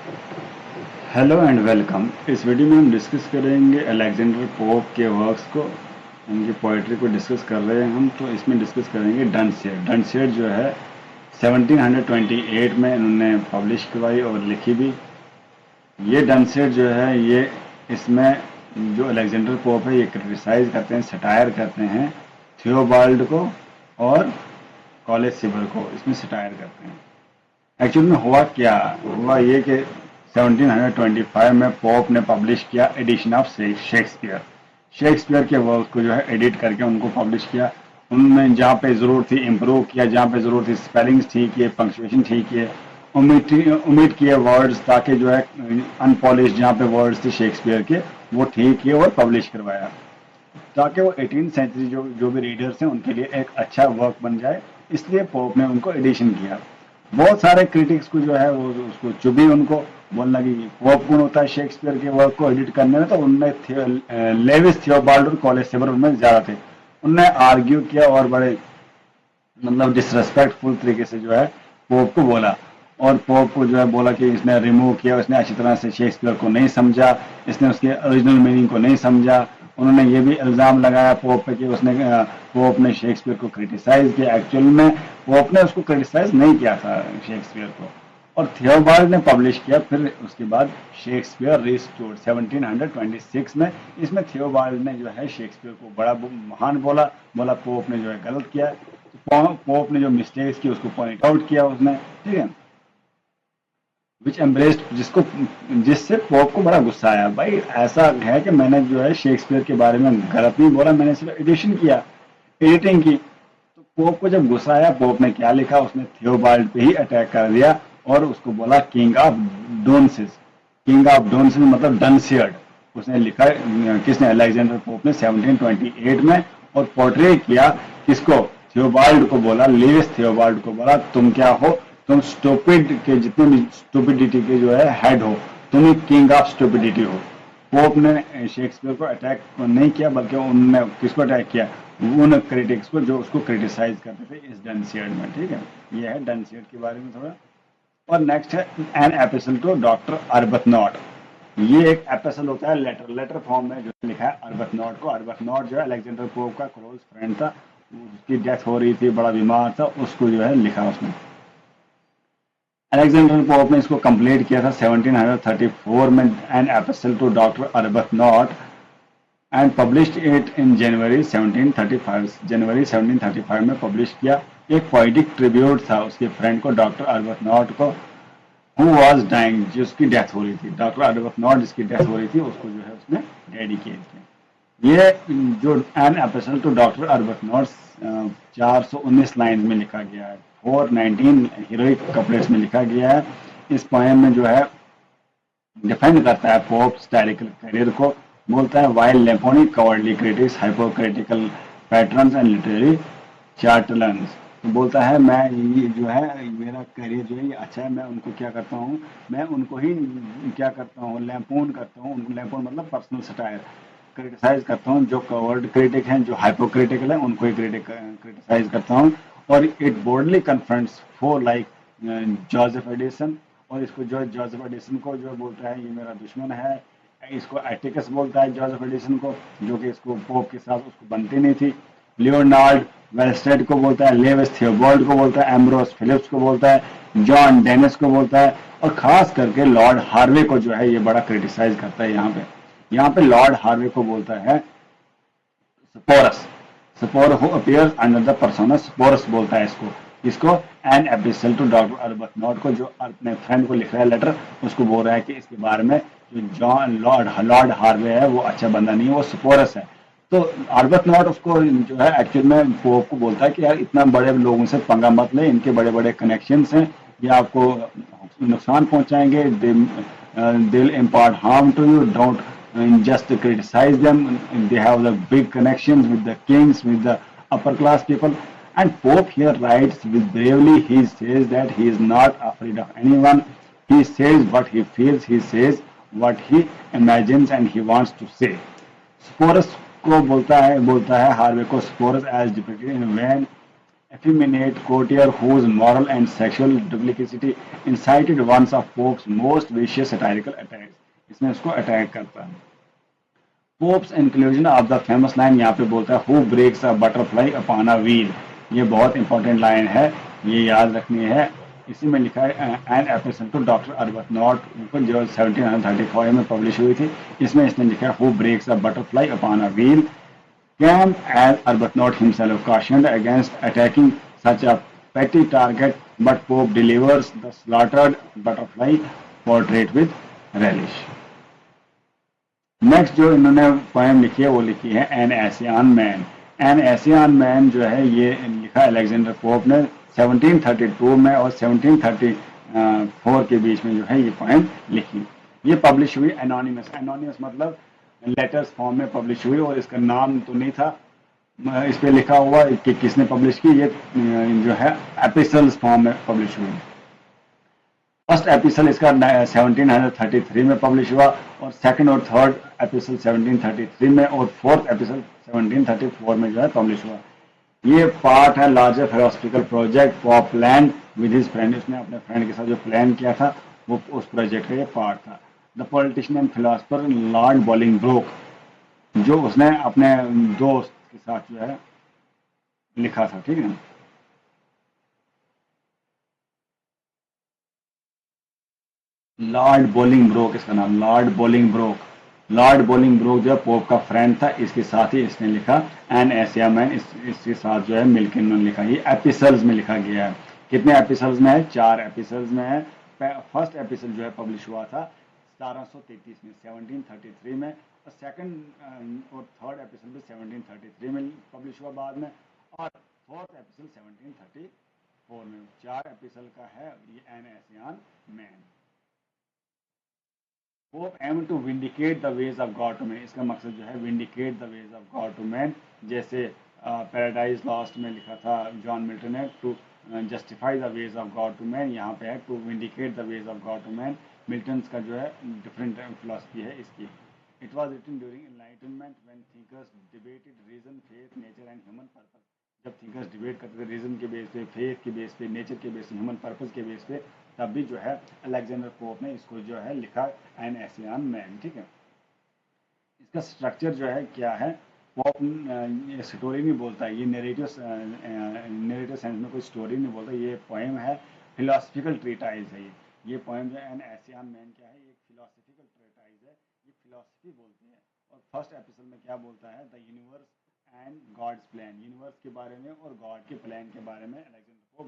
Hello and welcome. इस video में हम डिस्कस करेंगे अलेक्जेंडर पोप के वर्क्स को, उनकी पोइट्री को डिस्कस कर रहे हैं हम। तो इसमें डिस्कस करेंगे डनसीड। डनसीड जो है 1728 में इन्होंने पब्लिश करवाई और लिखी भी। ये डनसीड जो है ये इसमें जो अलेक्जेंडर पोप है ये क्रिटिसाइज करते हैं, सटायर करते हैं थियोबाल्ड को और कॉलेज सिबर को, इसमें सटायर करते हैं। एक्चुअल में हुआ ये कि 1725 में पोप ने पब्लिश किया एडिशन ऑफ शेक्सपियर। शेक्सपियर के वर्क को जो है एडिट करके उनको पब्लिश किया। उन्होंने जहाँ पे ज़रूरत थी इम्प्रूव किया, जहाँ पे ज़रूरत थी स्पेलिंग्स ठीक किए, पंक्चुएशन ठीक किए, उम्मीद किए वर्ड्स, ताकि जो है अनपॉलिश जहाँ पे वर्ड्स थे शेक्सपियर के वो ठीक किए और पब्लिश करवाया, ताकि वो 18th सेंचुरी जो भी रीडर्स हैं उनके लिए एक अच्छा वर्क बन जाए। इसलिए पोप ने उनको एडिशन किया। बहुत सारे क्रिटिक्स को जो है वो उसको चुभी, उनको बोलना कि पोप कौन होता है शेक्सपियर के वर्क को एडिट करने में। तो उनमें लेविस थियोबाल्ड और कॉलेज सेबर उनमें ज्यादा थे। उनने आर्ग्यू किया और बड़े मतलब डिसरेस्पेक्टफुल तरीके से जो है पोप को बोला, और पोप को जो है बोला कि इसने रिमूव किया, इसने अच्छी तरह से शेक्सपियर को नहीं समझा, इसने उसके ओरिजिनल मीनिंग को नहीं समझा। उन्होंने ये भी इल्ज़ाम लगाया पोप पे कि पोप ने शेक्सपियर को क्रिटिसाइज किया। एक्चुअल में पोप ने उसको क्रिटिसाइज नहीं किया था शेक्सपियर को, और थियोबाल्ड ने पब्लिश किया। फिर उसके बाद शेक्सपियर रिस्टोर्ड 1726 में। इसमें थियोबाल्ड ने जो है शेक्सपियर को बड़ा महान बोला पोप ने जो है गलत किया। पोप ने जो मिस्टेक्स की उसको पॉइंट आउट किया उसने, ठीक है, विच एम्ब्रेस्ड, जिससे पोप को बड़ा गुस्सा आया। भाई ऐसा है कि मैंने जो है शेक्सपियर के बारे में गलत नहीं बोला, मैंने सिर्फ एडिशन किया, एडिटिंग की। तो पोप को जब गुस्सा आया, पोप ने क्या लिखा, उसने थियोबाल्ड पे ही अटैक कर दिया और उसको बोला किंग ऑफ डोनसिस। किंग ऑफ डोनसिस मतलब डनसियर्ड उसने लिखा। किसने? अलेक्जेंडर पोप ने 1728 में। और पोर्ट्रे किया किसको? थियोबाल्ड को बोला, लेविस थियोबाल्ड को बोला तुम क्या हो, तुम स्टूपिड के जितने भी स्टूपिडिटी के जो है हेड हो, तुम ही किंग ऑफ स्टूपिडिटी हो। पोप ने शेक्सपियर को अटैक नहीं किया, बल्कि उन्होंने किसको अटैक किया? उन क्रिटिक्स को जो उसको क्रिटिसाइज करते थे इस डनसियर्ड में, ठीक है। ये है डनसियर्ड के बारे में थोड़ा। और नेक्स्ट है N epistle to doctor Arbuthnot. ये एक एपिसल होता है लेटर फॉर्म में जो लिखा है अर्बथनॉट को। अर्बथनॉट जो है अलेक्जेंडर पोप का क्लोज फ्रेंड था, उसकी डेथ हो रही थी, बड़ा बीमार था, उसको जो है लिखा उसने। अलेक्जेंडर पोप ने इसको कंप्लीट किया था 1734 में, an epistle to doctor Arbuthnot, and published it in January 1735। जनवरी 1735 में पब्लिश किया। एक पोइटिक ट्रिब्यूट था उसके फ्रेंड को, डॉक्टर अर्बथनॉट को, हु वाज डाइंग, जिसकी डेथ हो रही थी। डॉक्टर अर्बथनॉट जिसकी डेथ हो रही थी उसको जो है उसने डेडिकेट किया। ये जो an epistle to doctor Arbuthnot 419 line में लिखा गया है, 419 हीरोइक कपलेट्स में लिखा गया है। इस पोएम में जो है डिफेंड करता है पोप स्टाइलिकल करियर को, बोलता है वाइल लेपोनिक cowardly critics hypocritical patterns and literary charlatans. तो बोलता है मैं ये जो है मेरा करियर जो है ये अच्छा है, मैं उनको क्या करता हूँ, मैं उनको ही क्या करता हूँ, लैम्पोन करता हूँ। उनको लैम्पोन मतलब पर्सनल सटायर, क्रिटिसाइज करता हूँ। जो कवर्ड क्रिटिक हैं, जो हाइपोक्रिटिकल है, उनको ही क्रिटिसाइज करता हूँ। और it boldly confronts for like Joseph Addison. और इसको जो जोसेफ एडिसन को जो बोलता है ये मेरा दुश्मन है। इसको एटिकस बोलता है जोसेफ एडिसन को, जो कि इसको पोप के साथ उसको बनती नहीं थी। लियोनार्ड वेलस्टेड को बोलता है, लेविस थियोबाल्ड को बोलता है, एम्ब्रोस फिलिप्स को बोलता है, जॉन डेनिस को बोलता है, और खास करके लॉर्ड हार्वे को जो है ये बड़ा क्रिटिसाइज करता है। यहाँ पे लॉर्ड हार्वे को बोलता है sporous, spore who appears under the persona sporous बोलता है इसको N epistle to doctor Arbuthnot को, जो अपने फ्रेंड को लिख रहा है लेटर, उसको बोल रहा है कि इसके बारे में जो जॉन लॉर्ड हार्वे है वो अच्छा बंदा नहीं है, वो स्पोरस है। तो अर्बथनॉट उसको जो है एक्चुअल में पोप को बोलता है कि यार इतना बड़े लोगों से पंगा मत ले, इनके बड़े बड़े कनेक्शंस हैं, ये आपको नुकसान पहुंचाएंगे, they'll impart harm to you, don't just criticize them, they have the big connections with the kings, with the upper class people. And Pope here writes with bravely, he says that he is not afraid of anyone, he says what he feels, he says what he imagines and he wants to say. Sporus को बोलता है Hervey को, Sporus as depicted in vain effeminate courtier whose moral and sexual duplicity incited one of Pope's most vicious satirical attacks. इसमें उसको attack करता है. Pope's inclusion of the famous line यहाँ पे बोलता है who breaks a butterfly upon a wheel. ये बहुत इंपॉर्टेंट लाइन है, ये याद रखनी है. इसी में लिखा है an episode to doctor Arbuthnot जो 1734 में पब्लिश हुई थी. इसमें इसने लिखा है who breaks a butterfly upon a wheel. Camp, as Arbuthnot himself cautioned against attacking such a petty target, but Pope delivers the slaughtered butterfly portrait with relish. Next जो इन्होंने पोएम लिखी है वो लिखी है An Essay on Man. An Essay on Man जो है ये लिखा अलेक्जेंडर पोप ने 1732 में और 1734 के बीच में जो है ये पोएम लिखी. ये पब्लिश हुई एनोनिमस. एनोनिमस मतलब लेटर्स फॉर्म में पब्लिश हुई और इसका नाम तो नहीं था इस पे लिखा हुआ कि किसने पब्लिश की. ये जो है एपिसल्स फॉर्म में पब्लिश हुई. फर्स्ट एपिसल इसका 1733 में पब्लिश हुआ और सेकंड और थर्ड एपिसल 1733 में और फोर्थ एपिसल 1734 में जो है पब्लिश हुआ. ये पार्ट है larger philosophical project pop plan with his friend. उसने अपने फ्रेंड के साथ जो प्लान किया था वो उस प्रोजेक्ट का ये पार्ट था. The politician and philosopher lord Bolingbroke जो उसने अपने दोस्त के साथ जो है लिखा था. ठीक है. लॉर्ड बोलिंगब्रोक इसका नाम. लॉर्ड बोलिंगब्रोक. लॉर्ड बोलिंगब्रोक जो है पोप का फ्रेंड था. इसके साथ ही इसने लिखा एन एशिया मैन. इसके साथ जो है मिलकर इन्होंने लिखा. ये एपिसल्स में लिखा गया है. कितने एपिसल्स में है? 4 एपिसल्स में है. फर्स्ट एपिसल जो है पब्लिश हुआ था 1733 में 1733 में और सेकंड और थर्ड एपिसल भी 1733 में पब्लिश हुआ बाद में और फोर्थ एपिसल 1734 में. 4 एपिसल का है ये An Essay on Man. Pope aim to vindicate the ways of God to man. इसका मकसद जो है vindicate the ways of God to man. जैसे पैराडाइज लॉस्ट में लिखा था जॉन मिल्टन ने to justify the ways of God to man. यहाँ पे है to vindicate the ways of God to man. Milton का जो है डिफरेंट फिलोसफी है इसकी. It was written during Enlightenment when thinkers debated reason faith nature and human purpose. जब thinkers debate करते थे रीजन के बेस पे फेथ के बेस पे नेचर के बेस पे ह्यूमन पर्पस के बेस पे तब भी जो है अलेक्जेंडर पोप ने इसको जो है लिखा एन एशियान मैन. ठीक है. इसका स्ट्रक्चर जो है क्या है पोप स्टोरी नहीं बोलता है. ये नेरेटिव सेंस में कोई स्टोरी नहीं बोलता. ये पोएम है फिलोसफिकल ट्रीटाइज है. ये पोएम जो है एन एशियान मैन क्या है ये फिलोसफिकल ट्रीटाइज है. ये फिलोसफी बोलती है. और फर्स्ट एपिसोड में क्या बोलता है the universe and God's plan. Universe के बारे में और गॉड के प्लान के बारे में अलेक्जेंडर पोप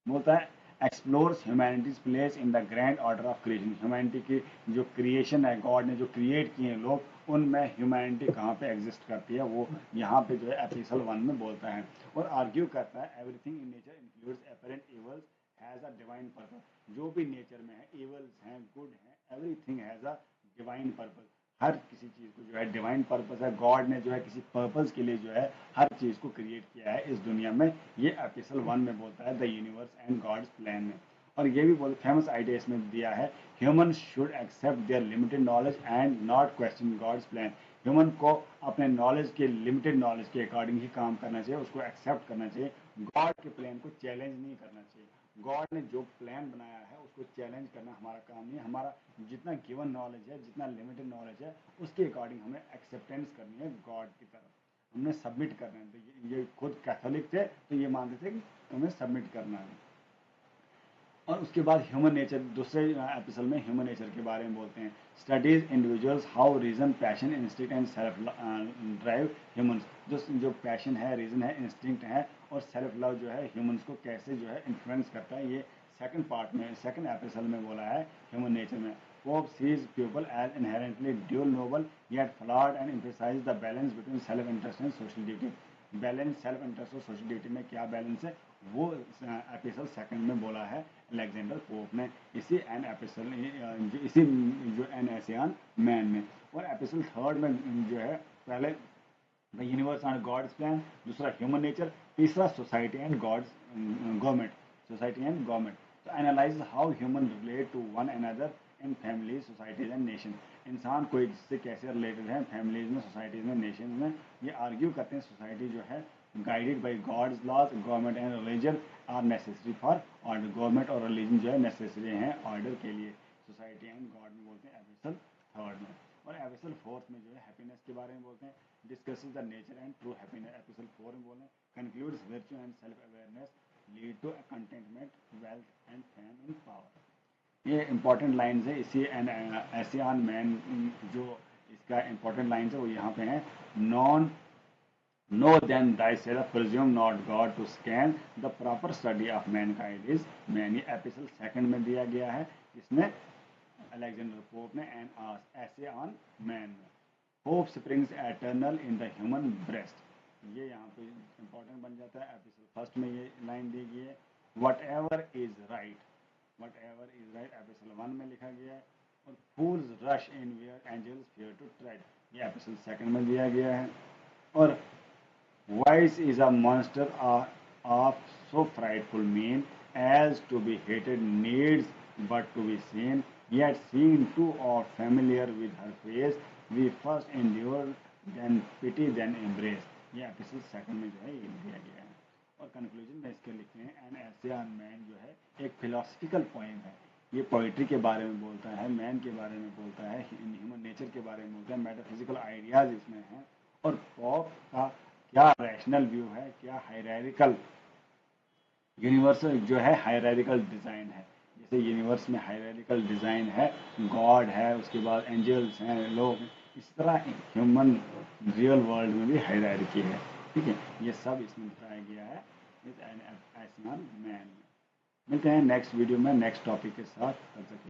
बोलता है explores humanities place in the grand order of creation. Humanity की जो क्रिएशन है गॉड ने जो क्रिएट किए हैं लोग उनमें ह्यूमैनिटी कहाँ पे एग्जिस्ट करती है वो यहाँ पे जो है एपिसोड 1 में बोलता है. और आर्ग्यू करता है everything in nature includes apparent evils has a divine purpose. जो भी नेचर में है इवल्स हैं गुड हैं everything has a divine purpose. हर किसी चीज़ को जो है डिवाइन पर्पस है. गॉड ने जो है किसी पर्पस के लिए जो है हर चीज़ को क्रिएट किया है इस दुनिया में. ये एपिसोड 1 में बोलता है the universe and God's plan में. और ये भी बहुत फेमस आइडिया इसमें दिया है human should accept their limited knowledge and not question God's plan. Human को अपने नॉलेज के लिमिटेड नॉलेज के अकॉर्डिंग ही काम करना चाहिए. उसको एक्सेप्ट करना चाहिए. गॉड के प्लान को चैलेंज नहीं करना चाहिए. गॉड ने जो प्लान बनाया है उसको चैलेंज करना हमारा काम नहीं है. हमारा जितना गिवन नॉलेज है जितना लिमिटेड नॉलेज है उसके अकॉर्डिंग हमें एक्सेप्टेंस करनी है गॉड की तरफ. हमने सबमिट करना है. तो ये खुद कैथोलिक थे तो ये मानते थे कि हमें सबमिट करना है. और उसके बाद ह्यूमन नेचर दूसरे एपिसोड में ह्यूमन नेचर के बारे में बोलते हैं. Studies individuals how reason passion instinct and self drive humans. जो पैशन है रीजन है इंस्टिंक्ट है और सेल्फ लव जो है ह्यूमंस को कैसे जो है इन्फ्लुएंस करता है. ये सेकंड पार्ट में सेकंड एपिसोड में बोला है ह्यूमन नेचर में. Pope sees people as inherently dual noble yet flawed and emphasizes the balance between self-interest and social duty. Balance self interest और सोशल ड्यूटी में क्या बैलेंस है वो एपिसोड सेकंड में बोला है अलेक्जेंडर पोप ने इसी एन एपिसोड इसी जो एन एशियान मैन में. और एपिसोड थर्ड में जो है पहले the universe and God's plan, दूसरा ह्यूमन नेचर, तीसरा society and God's government. Society and government. तो analyse how human relate to one another in family societies and nation. इंसान कोई जिससे कैसे रिलेटेड है फैमिलीज में सोसाइटीज में नेशन में. ये आर्ग्यू करते हैं सोसाइटी जो है guided by God's laws, government and religion are necessary for order. Government और रिलीजन जो है नेसेसरी हैं ऑर्डर के लिए. सोसाइटी एंड गॉड में बोलते हैं एपिसल थर्ड में. और एपिसल फोर्थ में जो है हैप्पीनेस के बारे में बोलते हैं. Discusses the nature and true happiness epistle 4 में बोलते हैं. Concludes virtue and self awareness lead to contentment, wealth and fame in power. ये इंपॉर्टेंट लाइन्स है. इसी एशियान मैन जो इसका इंपॉर्टेंट लाइन्स है वो यहाँ पे है. Non know then thyself, presume not God to scan, the proper study of mankind is man. ये एपिसल सेकंड में दिया गया है. इसमें अलेक्जेंडर पोप ने एन ऐसे ऑन मैन में. Hope springs eternal in the human breast. ये यहाँ पे इंपॉर्टेंट बन जाता है. एपिसल फर्स्ट में ये लाइन दी गई है. Whatever is right, whatever is right epistle 1 में लिखा गया है. और fools rush in where angels fear to tread, ये एपिसल सेकंड में दिया गया है. और Vice is a monster of so frightful mean as to be hated needs but to be seen. Yet seeing too oft familiar with her face, we first endure, then pity, then embrace. ये episode second में जो है ये दिया गया है. और conclusion में इसके लिखते हैं एन एशियन मैन जो है एक फिलोसफिकल पोएम है. ये पोइट्री के बारे में बोलता है, मैन के बारे में बोलता है, ह्यूमन नेचर के बारे में बोलता है, मेटाफिजिकल आइडियाज इसमें हैं. और पॉप का क्या रैशनल व्यू है, क्या हायरार्किकल यूनिवर्स जो है हायरार्किकल डिज़ाइन है. जैसे यूनिवर्स में हायरार्किकल डिज़ाइन है, गॉड है, उसके बाद एंजल्स हैं, लोग, इस तरह ह्यूमन रियल वर्ल्ड में भी हायरार्की है. ठीक है, ये सब इसमें बताया गया है विद एन एशियन मैन. मिलते हैं नेक्स्ट वीडियो में नेक्स्ट टॉपिक के साथ. तब तक